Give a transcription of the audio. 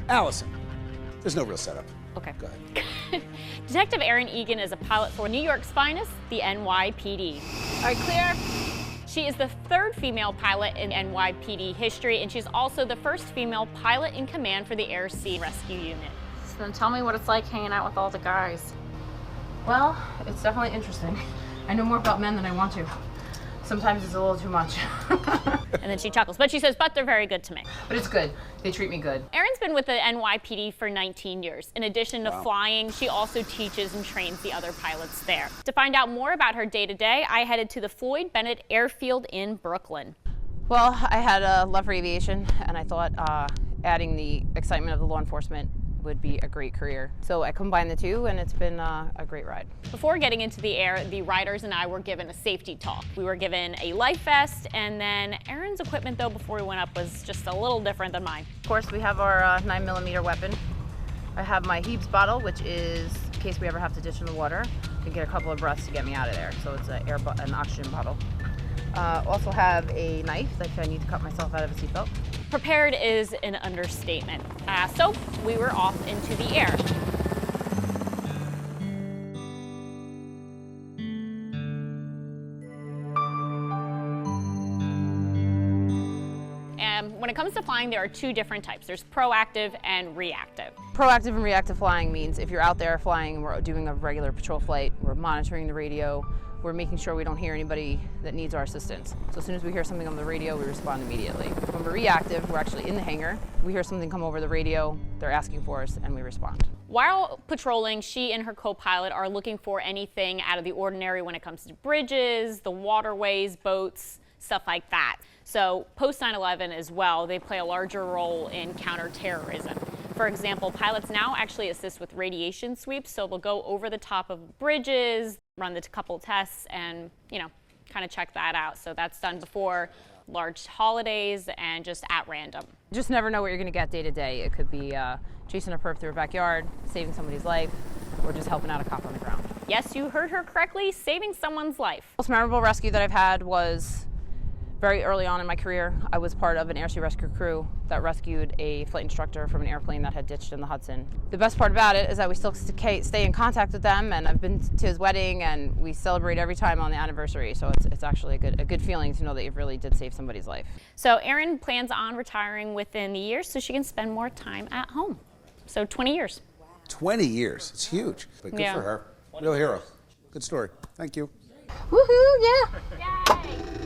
Allison, there's no real setup. Okay. Go ahead. Detective Erin Egan is a pilot for New York's finest, the NYPD. All right, clear. She is the third female pilot in NYPD history, and she's also the first female pilot in command for the Air Sea Rescue Unit. So then tell me what it's like hanging out with all the guys. Well, it's definitely interesting. I know more about men than I want to. Sometimes it's a little too much. And then she chuckles, but she says, but they're very good to me. But it's good. They treat me good. Erin's been with the NYPD for 19 years. In addition to flying, she also teaches and trains the other pilots there. To find out more about her day-to-day, I headed to the Floyd Bennett Air Field in Brooklyn. Well, I had a love for aviation, and I thought adding the excitement of the law enforcement would be a great career. So I combined the two, and it's been a great ride. Before getting into the air, the riders and I were given a safety talk. We were given a life vest, and then Erin's equipment, though, before we went up was just a little different than mine. Of course, we have our 9mm weapon. I have my Heaps bottle, which is in case we ever have to ditch in the water, to get a couple of breaths to get me out of there. So it's an oxygen bottle. Also have a knife if I need to cut myself out of a seatbelt. Prepared is an understatement. So we were off into the air. And when it comes to flying, there are two different types. There's proactive and reactive. Proactive and reactive flying means if you're out there flying and we're doing a regular patrol flight, we're monitoring the radio, we're making sure we don't hear anybody that needs our assistance. So as soon as we hear something on the radio, we respond immediately. When we're reactive, we're actually in the hangar. We hear something come over the radio, they're asking for us, and we respond. While patrolling, she and her co-pilot are looking for anything out of the ordinary when it comes to bridges, the waterways, boats, stuff like that. So post 9/11 as well, they play a larger role in counterterrorism. For example, pilots now actually assist with radiation sweeps, so they'll go over the top of bridges, run the couple tests, and kind of check that out. So that's done before large holidays and just at random. You just never know what you're going to get day to day. It could be chasing a perp through a backyard, saving somebody's life, or just helping out a cop on the ground. Yes, you heard her correctly, saving someone's life. The most memorable rescue that I've had was very early on in my career. I was part of an air sea rescue crew that rescued a flight instructor from an airplane that had ditched in the Hudson. The best part about it is that we still stay in contact with them, and I've been to his wedding, and we celebrate every time on the anniversary. So it's actually a good feeling to know that you really did save somebody's life. So Erin plans on retiring within the year so she can spend more time at home. So 20 years. 20 years. It's huge, but good for her. Real hero. Good story. Thank you. Woohoo! Yeah. Yay!